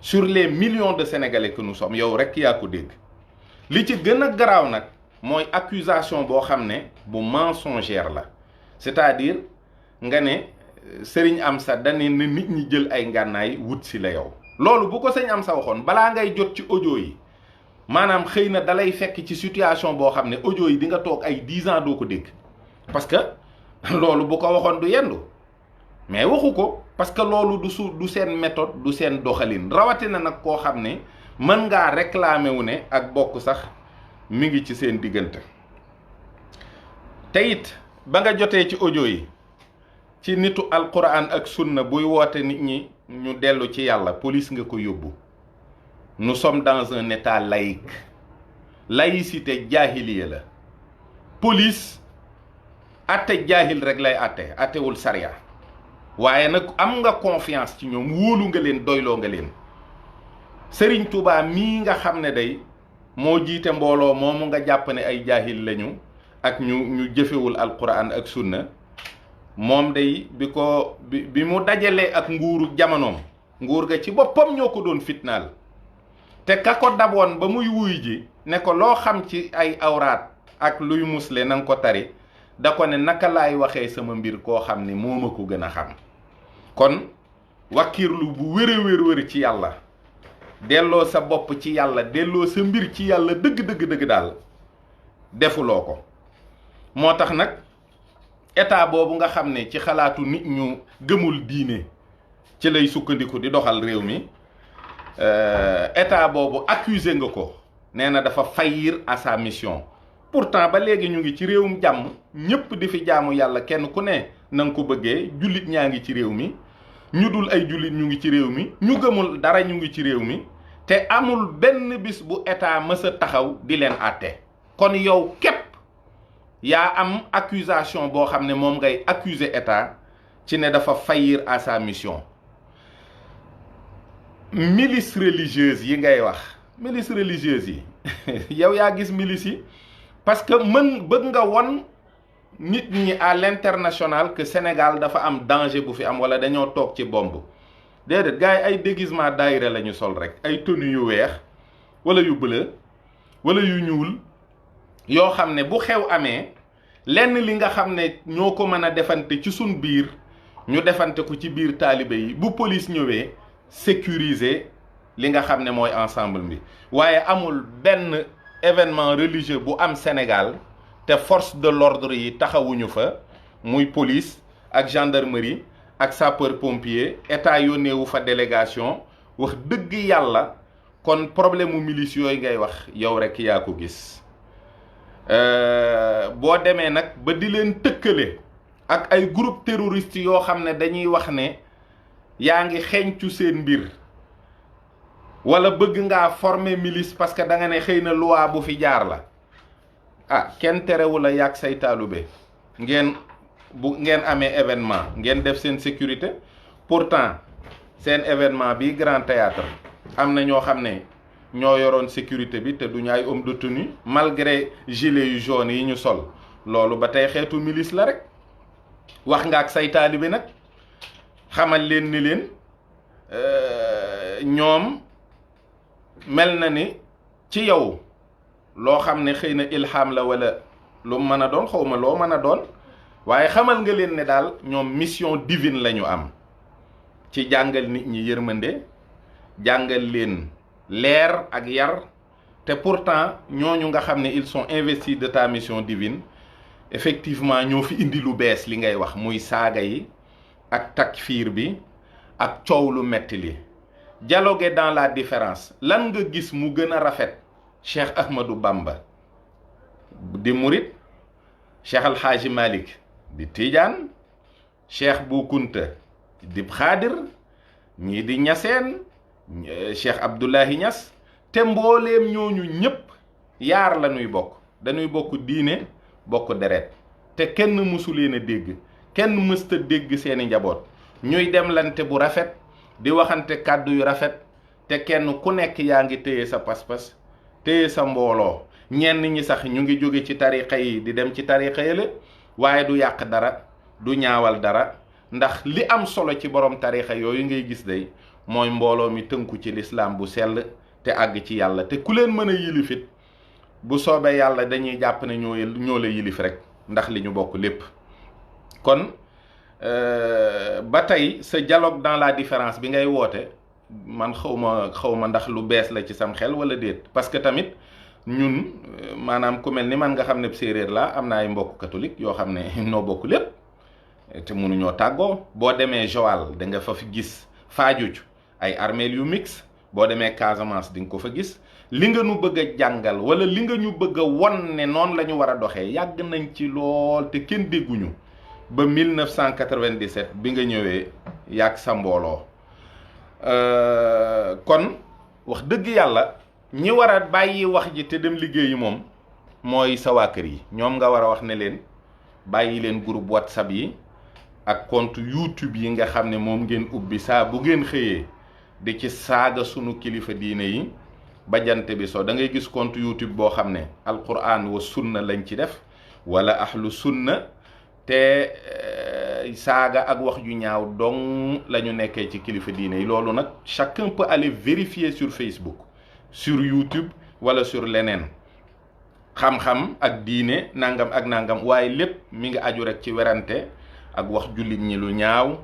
sur les millions de Sénégalais que nous sommes yow rek yaa ko dégg li ci gën a garaaw nag mooy accusation boo xam ne bu mensongère la c'est-à-dire nga ne sëriñ Amsa dane na nit ñi jël ay ngànnaay wut si la yow loolu bu ko sëñ Amsa waxoon balaa ngay jot ci audio yi maanaam xëy na dalay fekk ci situation boo xam ne audio yi di nga toog ay 10 ans doo ko dégg parce que loolu bu ko waxoon du yendu mais waxu ko parce que loolu du seen méthode du seen doxalin rawatina nag koo xam ne mën ngaa réclamer wu ne ak bokk sax mi ngi ci seen diggante te it ba nga jotee ci audio yi ci nitu alquran ak sunna buy woote nit ñi ñu dellu ci yàlla police nga ko yóbbu nous sommes dans un état laïque laïcité jaahiliya la police atte jaahil rek lay attewul sariya waaye nag am nga confiance ci ñoom wóolu nga leen doyloo nga leen Serigne Touba mii nga xam ne day moo jiite mbooloo moomu nga jàpp ne ay jaahil lañu ak ñu jëfewul alquran ak sunna moom day bi mu dajalee ak nguuru jamonoom nguur ga ci boppam ñoo ko doon fitnaal te ka ko daboon ba muy wuy ji ne ko loo xam ci ay awraat ak luy musle na nga ko tari da ko ne naka laay waxee sama mbir koo xam ne moo ma ko gën a xam kon wakiirlu bu wér ci yàlla delloo sa bopp ci yàlla delloo sa mbir ci yàlla dëgg daal defuloo ko moo tax nag état boobu nga xam ne ci xalaatu nit ñu gëmul diine ci lay sukkandiku di doxal réew mi état boobu accusé nga ko nee na dafa faillir à sa mission pourtant ba léegi ñu ngi ci réewum jàmm ñépp di fi jaamu yàlla kenn ku ne na nga ko bëggee jullit ñaa ngi ci réew mi ñu dul ay jullit ñu ngi ci réew mi ñu gëmul dara ñu ngi ci réew mi te amul benn bis bu état mës a taxaw di leen àtte kon yow képp yaa am accusation boo xam ne moom ngay accuser état ci ne dafa faillir à sa mission milice religieuse yi ngay wax milice religieuse yi yow yaa gis milice yi parce que bëgg nga won nit ñi à l'international que Sénégal dafa am danger bu fi am wala dañoo toog ci bombe déedéet gars yi ay déguisement daayira la ñu sol rek ay tenue yu weex wala yu bleu wala yu ñuul yoo xam ne bu xew amee lenn li nga xam ne ñoo ko mën a defante ci suñ biir ñu defante ko ci biir taalibe yi bu police ñëwee sécuriser li nga xam ne mooy ensemble bi waaye amul benn événement religieux bu am Sénégal te force de l'ordre yi taxawuñu fa muy police ak gendarmerie ak sapeur pompier état yónneewu fa délégation wax dëgg yàlla kon problème mu milice yooyu ngay wax yow rek yaa ko gis boo demee nag ba di leen tëkkale ak ay groupe terroriste yoo xam ne dañuy wax ne yaa ngi xeeñcu seen mbir wala bëgg ngaa former milice parce que da nga ne xëy na loi bu fi jaar la kenn terewu la yàgg say taalube ngeen amee événement ngeen def seen sécurité pourtant seen événement bi Grand Théâtre am na ñoo xam ne ñoo yoroon sécurité bi te duñu ay homme de tenue malgré gilet yu jaune yi ñu sol loolu ba tey xeetu milice la rek. wax nga ak say taalibe nag xamal leen ni leen ñoom mel na ni ci yow loo xam ne xëy na ilham la wala lu mën a doon xawma loo mën a doon waaye xamal nga leen ne daal ñoom mission divine la ñu am ci jàngal nit ñi yërmande jàngal leen leer ak yar te pourtant ñooñu nga xam ne ils sont investis de ta mission divine effectivement ñoo fi indi lu bees li ngay wax muy saaga yi ak takfiir bi ak coow lu metti li dialoguer dans la différence lan nga gis mu gën a rafet Cheikh Ahmadou Bamba di murit Cheikh Alxaaji Malik di Tijaan Cheikh Bou Kounta di xaadir ñii di ñaseen Cheikh Abdoulahi Ñas te mbooleem ñooñu ñépp yaar la ñuy bokk dañuy bokk diine bokk deret te kenn mësu leen a dégg kenn mësta dégg seeni njaboot ñuy demlante bu rafet di waxante kàddu yu rafet te kenn ku nekk yaa ngi téye sa pas-pas téye sa mbooloo ñenn ñi sax ñu ngi jóge ci tariqa yi di dem ci tariqa yële waaye du yàq dara du ñaawal dara ndax li am solo ci borom tariqa yooyu ngay gis day mooy mbooloo mi tënku ci lislaam bu sell te àgg ci yàlla te ku leen mën a yilifit bu soobee yàlla dañuy jàpp ne ñoo la yilif rek ndax li ñu bokk lépp kon ba tey sa dialogue dans la différence bi ngay woote man xawma ndax lu bees la ci sam xel wala déet parce que tamit ñun maanaam ku mel ni man nga xam ne séeréer laa am na ay mbokk catholique yoo xam ne noo bokk lépp te mënuñoo tàggoo boo demee Joal da nga fa fi gis Fadiouth ay armeel yu mix boo demee Casamance di nga ko fa gis li nga ñu bëgg a jàngal wala li nga ñu bëgg a won ne noonu la ñu war a doxee yàgg nañ ci lool te kenn dégguñu ba 1997 bi nga ñëwee yàgg sa mbooloo kon wax dëgg yàlla ñi war a bàyyi wax ji te dem liggéeyi moom mooy sa waa kër yi ñoom nga war a wax ne leen bàyyi leen groupe WhatsApp yi ak compte YouTube yi nga xam ne moom ngeen ubbi saa bu ngeen xëyee di ci saaga sunu kilifa diine yi ba jant bi so da ngay gis compte YouTube boo xam ne alquran wa sunna lañ ci def wala ahlu sunna te saaga ak wax ju ñaaw dong la ñu nekkee ci kilifa diine yi loolu nag chacun peut aller vérifier sur Facebook sur YouTube wala sur leneen xam-xam ak diine nangam ak nangam waaye lépp mi ngi aju rek ci werante ak wax jullit ñi lu ñaaw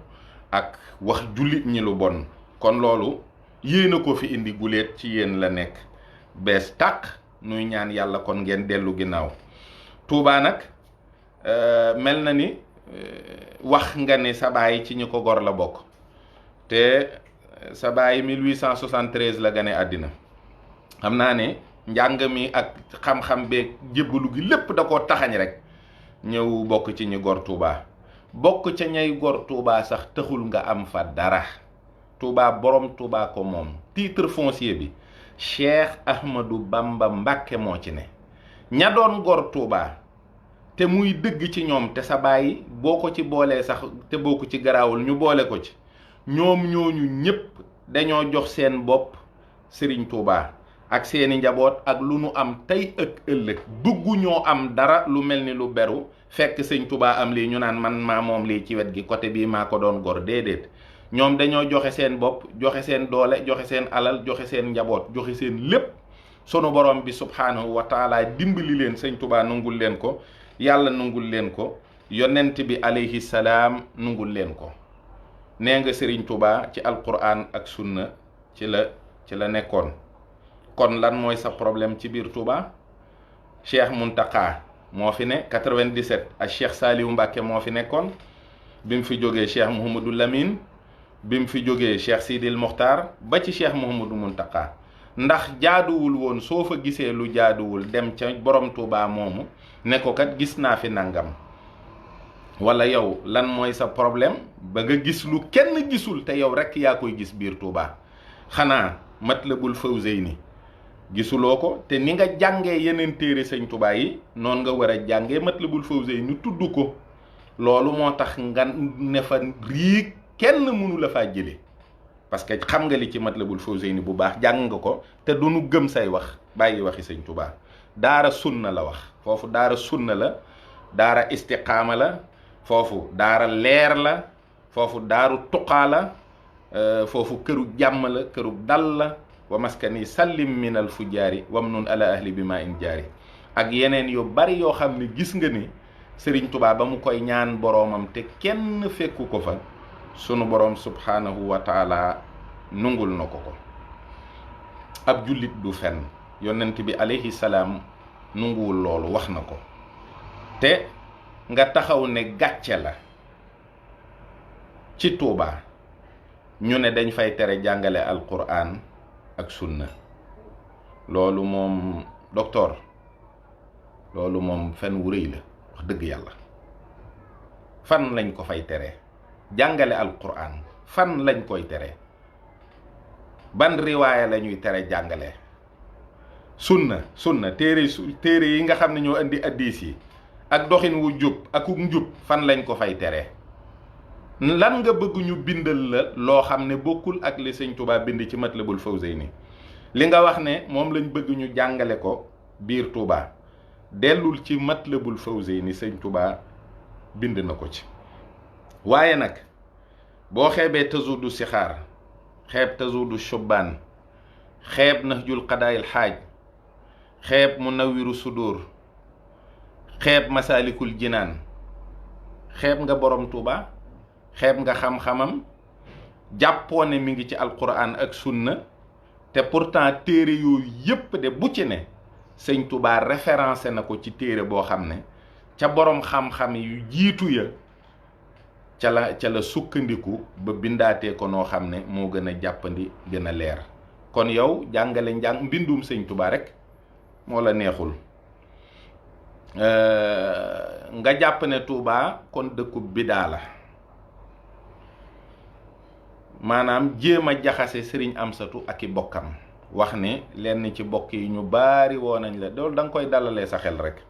ak wax jullit ñi lu bon kon loolu yéen a ko fi indi guléet ci yéen la nekk bees tàq nuy ñaan yàlla kon ngeen dellu ginnaaw Touba nag mel na ni wax nga ne sa baay ci ñi ko gor la bokk te sa baay 1873 la gane àddina xam naa ne njàng mi ak xam-xam beeg jébbalu gi lépp da koo taxañ rek ñëw bokk ci ñi gor Touba bokk ca ñay gor Touba sax taxul nga am fa dara Touba borom Touba ko moom titre foncier bi Cheikh Ahmadou Bamba Mbàkke moo ci ne ña doon gor Touba te muy dëgg ci ñoom te sa baay boo ko ci boolee sax te boo ko ci garaawul ñu boole ko ci ñoom ñooñu ñépp dañoo jox seen bopp Serigne Touba ak seeni njaboot ak lu nu am tey ak ëllëg bëggu ñoo am dara lu mel ni lu beru fekk sëñ Touba am lii ñu naan man maa moom lii ci wet gi côté bii maa ko doon gor déedéet ñoom dañoo joxe seen bopp joxe seen doole joxe seen alal joxe seen njaboot joxe seen lépp sunu borom bi subhaanahu wa taala dimbali leen sëñ Touba nungul leen ko yàlla nungul leen ko yonent bi alayhi salaam nungul leen ko nee nga Serigne Touba ci alquran ak sunna ci la nekkoon kon lan mooy sa problème ci biir Touba Cheikh Muntaka moo fi ne 97 ak Cheikh Saliou Mbacke moo fi nekkoon bi mu fi jógee Cheikh Mouhamadou Lamine bi mu fi jógee Cheikh Sidil Mokhtar ba ci Cheikh Mouhamadou Muntaka ndax jaaduwul woon soo fa gisee lu jaaduwul dem ca borom Touba moomu ne ko kat gis naa fi nangam wala yow lan mooy sa problème ba nga gis lu kenn gisul te yow rek yaa koy gis biir Touba xanaa Matlabul Fawzayni gisuloo ko te ni nga jàngee yeneen téere sëñ Touba yi noonu nga war a jàngee Matlabul Fawzayni tudd ko loolu moo tax nga ne fa riig kenn mënu la faa jële parce que xam nga li ci Matlabul Fawzayni bu baax jàng nga ko te du nu gëm say wax bàyyi waxi sëñ Tuubaa daara sunna la wax foofu daara sunna la daara istiqaama la foofu daara leer la foofu daaru tuqaa la foofu këru jàmm la këru dal la wa maskani sallim min al fujaari wam nun ala ahli bi ma in jaari ak yeneen yu bari yoo xam ne gis nga ni Sëriñ Tuubaa ba mu koy ñaan boroomam te kenn fekku ko fa sunu boroom subhaanahu wa taala nungul na ko ko ab jullit du fen yonent bi alayhi salaam nunguwul loolu wax na ko te nga taxaw ne gàcce la ci Tuubaa ñu ne dañ fay tere jàngale alquran ak sunna loolu moom docteur loolu moom fen wu rëy la wax dëgg yàlla fan lañ ko fay tere jàngale alquran fan lañ koy tere ban riwaaya la ñuy tere jàngale sunna téere yi nga xam ne ñoo indi addis yi ak doxin wu jub ak njub fan lañ ko fay tere lan nga bëgg ñu bindal la loo xam ne bokkul ak li sëñ Tuubaa bind ci Matlabul Fawzayni li nga wax ne moom lañ bëgg ñu jàngale ko biir Tuubaa dellul ci Matlabul Fawzayni sëñ Tuubaa bind na ko ci waaye nag boo xeebee Tazuudu Sixaar xeeb Tazuudu Shubbaan xeeb Nahjul Qadaa'il Haaj xeeb Munawwiru Sudur xeeb Masaalikul Jinaan xeeb nga borom Tuubaa xeeb nga xam-xamam jàppoo ne mi ngi ci alquran ak sunna te pourtant téere yooyu yépp de bu ci ne sëñ Tuubaa référencé na ko ci téere boo xam ne ca borom xam-xam yu jiitu ya ca la sukkandiku ba bindaatee ko noo xam ne moo gën a jàppandi gën a leer kon yow jàngale mbindum sëñ Tuubaa rek moo la neexul nga jàpp ne Tuubaa kon dëkku bidaa la maanaam jéem a jaxase sëriñ Amsatu ak i bokkam wax ne lenn ci bokk yi ñu baari woo nañ la loolu da nga koy dalalee sa xel rek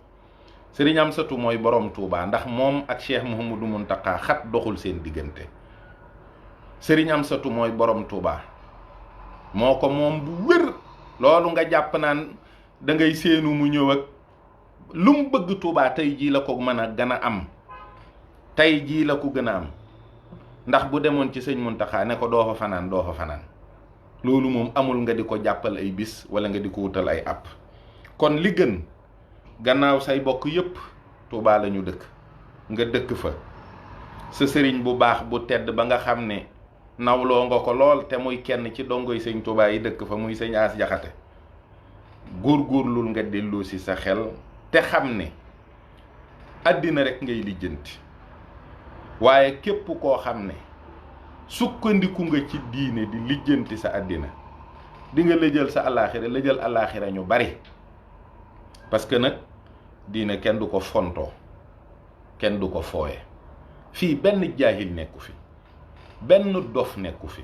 sëriñ Amsatu mooy borom Tuubaa ndax moom ak Cheikh Mouhamadou Mountakha xat doxul seen diggante sëriñ Amsatu mooy borom Tuubaa moo ko moom bu wér loolu nga jàpp naan da ngay séenu mu ñëw ak lu mu bëgg Tuubaa tey jii la ko mën a gën a am tey jii la ko gën a am ndax bu demoon ci sëñ Muntaxa ne ko doo fa fanaan loolu moom amul nga di ko jàppal ay bis wala nga di ko wutal ay app kon li gën gannaaw say bokk yépp Tuubaa la ñu dëkk nga dëkk fa sa sëriñ bu baax bu tedd ba nga xam ne nawloo nga ko lool te muy kenn ci dongoy sëñ Tuubaa yi dëkk fa muy sëñ As Jaxate góorgóorlul nga dellu si sa xel te xam ne àddina rek ngay lijjanti waaye képp koo xam ne sukkandiku nga ci diine di lijjanti sa àddina di nga lëjal sa alaaxira lëjal alaaxira ñu bari parce que nag diine kenn du ko fontoo kenn du ko fooye fii benn jaahil nekku fi benn dof nekku fi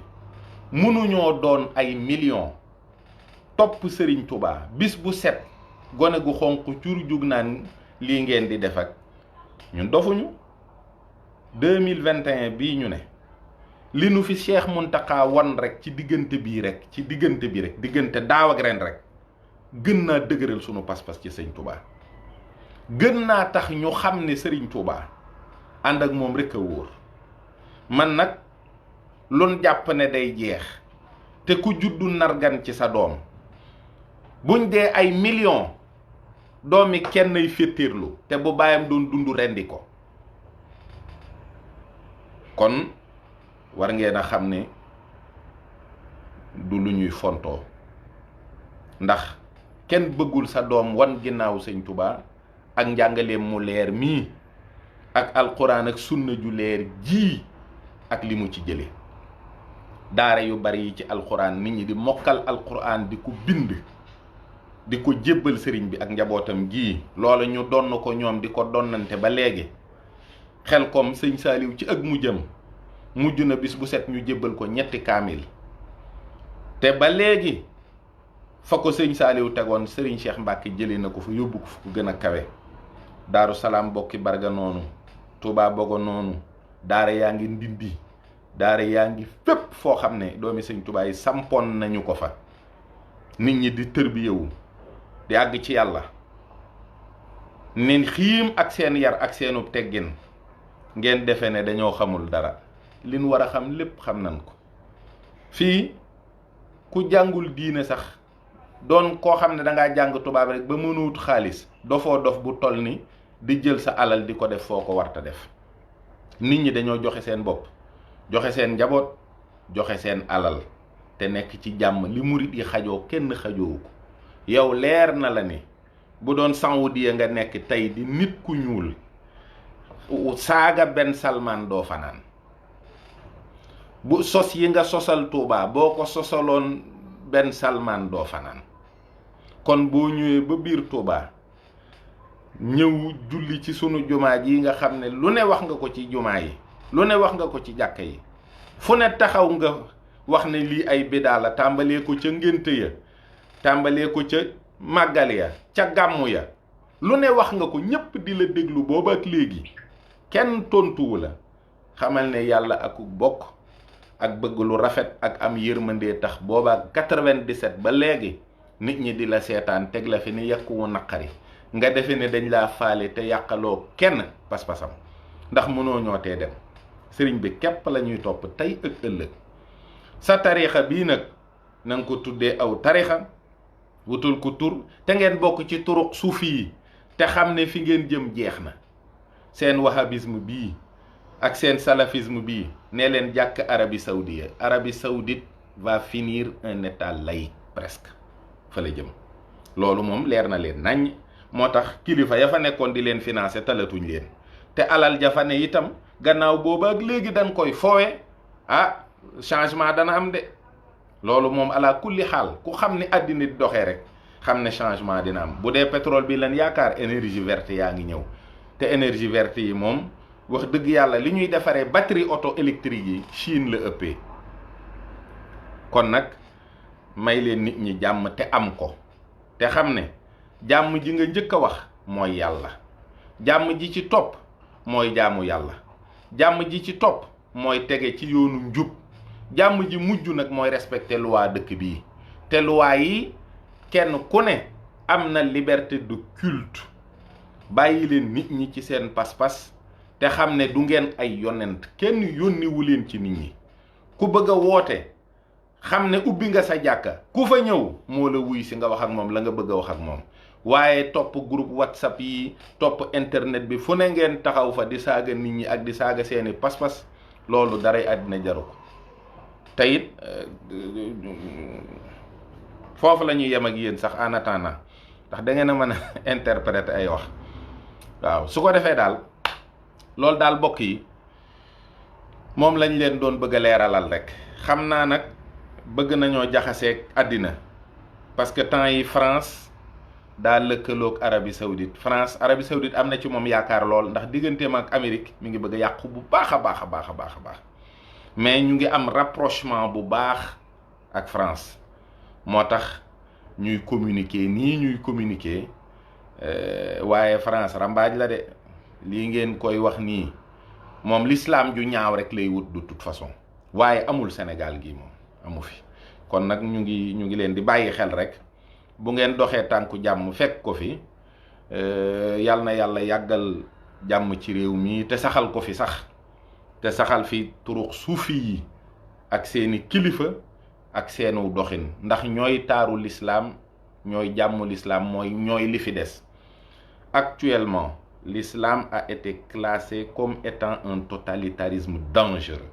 mënuñoo doon ay millions topp Sëriñ Tuubaa bis bu set gone gu xonq cur jug naan lii ngeen di def ak ñun dofuñu 2021 bii ñu ne li nu fi Cheikh Mountakha wan rek ci diggante bii rek diggante daaw ak ren rek gën naa dëgëral sunu pas-pas ci sëñ Touba gën naa tax ñu xam ne Sëriñ Touba ànd ak moom rek a wóor man nag lun jàpp ne day jeex te ku juddu nargan ci sa doom buñ dee ay millions doomi kenn ay féttéerlu te bu baayam doon dund rendi ko kon war ngeen a xam ne du lu ñuy fontoo ndax kenn bëggul sa doom wan ginnaaw sëñ Touba ak njàngaleem mu leer mii ak alquran ak sunna ju leer ji ak li mu ci jële daara yu bari yi ci alquran nit ñi di mokkal alquran di ko bind di ko jébbal sëriñ bi ak njabootam gii loola ñu donn ko ñoom di ko donnante ba léegi xel kom sëñ Saaliw ci ak mujjam mujj na bis bu set ñu jébbal ko ñetti kaamil te ba léegi fa ko sëñ Saaliw tegoon sëriñ Cheikh Mbacke jëlee na ko fa yóbbu ko fu ko gën a kawe Daaru Salaam bokki barga noonu Touba Bogo noonu daara yaa ngi Ndindi daara yaa ngi fépp foo xam ne doomi sëñ Tuubaa yi sampoon nañu ko fa nit ñi di tërbiyewu di àgg ci yàlla nen xiim ak seen yar ak seenu teggin ngeen defe ne dañoo xamul dara li nu war a xam lépp xam nañ ko fii ku jàngul diine sax doon koo xam ne dangaa jàng tubaab rek ba mënuwut xaalis dofoo dof bu toll ni di jël sa alal di ko def foo ko warta def nit ñi dañoo joxe seen bopp joxe seen njaboot joxe seen alal te nekk ci jàmm li murit yi xajoo kenn xajoowu ko yow leer na la ni bu doon saoudia nga nekk tey di nit ku ñuul saaga Ben Salman doo fanaan bu sos yi nga sosal Touba boo ko sosaloon Ben Salman doo fanaan kon boo ñëwee ba biir Touba ñëw julli ci sunu jumaa ji nga xam ne lu ne wax nga ko ci jumaa yi lu ne wax nga ko ci jàkka yi fu ne taxaw nga wax ne lii ay bidaa la tàmbalee ko ca ngénte ya tàmbalee ko ca màggal ya ca gàmmu ya lu ne wax nga ko ñépp di la déglu booba ak léegi kenn tontuwu la xamal ne yàlla ak bokk ak bëgg lu rafet ak am yërmandee tax booba 97 ba léegi nit ñi di la seetaan teg la fi ni yàqu wu naqari nga defe ne dañ laa faale te yàqaloo kenn pas-pasam ndax mënoo ñootee dem sëriñ bi képp la ñuy topp tey ak ëllëg sa tariixa bii nag na nga ko tuddee aw tariixa wutul ko tur te ngeen bokk ci turuq suufi yi te xam ne fi ngeen jëm jeex na seen wahabisme bii ak seen salafisme bii nee leen jàkk Arabie Saoudite va finir un état laïque presque fa la jëm loolu moom leer na leen naññ moo tax kilifa ya fa nekkoon di leen financer talatuñ leen te alal ja fa ne itam gannaaw booba ak léegi dañ koy foowe changement dana am de loolu moom ala kulli xaal ku xam ni àddina di doxee rek xam ne changement dina am bu dee pétrole bi lan yaakaar énergie verte yaa ngi ñëw te énergie verte yi moom wax dëgg yàlla li ñuy defaree batterie auto électrique yi Chine la ëppee kon nag may leen nit ñi jàmm te am ko te xam ne jàmm ji nga njëkk a wax mooy yàlla jàmm ji ci topp mooy jaamu yàlla jàmm ji ci topp mooy tege ci yoonu njub jàmm ji mujj nag mooy respecter loi dëkk bii te loi yi kenn ku ne am na liberté de culte bàyyi leen nit ñi ci seen pas-pas te xam ne du ngeen ay yonent kenn yónniwu leen ci nit ñi ku bëgg a woote xam ne ubbi nga sa jàkka ku fa ñëw moo la wuy si nga wax ak moom la nga bëgg a wax ak moom waaye topp groupe WhatsApp yi topp internet bi fu ne ngeen taxaw fa di saaga nit ñi ak di saaga seeni pas-pas loolu daray àddina jaru ko te it foofu la ñuy yem ak yéen sax en attendant ndax da ngeen a mën a interpréter ay wax waaw su ko defee daal loolu daal bokk yi moom lañ leen doon bëgg a leeralal rek xam naa nag bëgg nañoo jaxaseeg àddina parce que temps yi France daa lëkkaloog Arabie Saoudite Arabie Saoudite am na ci moom yaakaar lool ndax digganteem ak Amérique mi ngi bëgg a yàqu bu baax a baax mais ñu ngi am rapprochement bu baax ak France moo tax ñuy communiquer nii ñuy communiquer waaye France rambaaj la de lii ngeen koy wax nii moom l'islam ju ñaaw rek lay wut de toute façon waaye amul Sénégal gi moom amu fi kon nag ñu ngi leen di bàyyi xel rek bu ngeen doxee tànku jàmm fekk ko fi yal na yàlla yàggal jàmm ci réew mi te saxal ko fi sax te saxal fi turuq suufi yi ak seeni kilifa ak seenu doxin ndax ñooy taaru l'islam ñooy jàmmu l'islam ñooy li fi des. Actuellement, l'islam a été classé comme étant un totalitarisme dangereux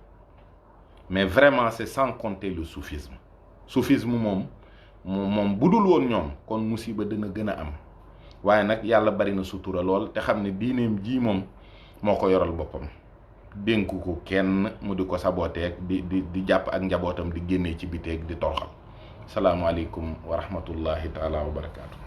mais vraiment c'est sans compter le soufisme moom budul woon ñoom kon musiba dina gën a am waaye nag yàlla bari na sutura lool te xam ne diineem ji moom moo ko yoral boppam dénku ko kenn mu di ko sabooteeg di jàpp ak njabootam di génnee ci biteeg di toroxal salaamualeykum wa rahmatullahi taala wa barakaatu.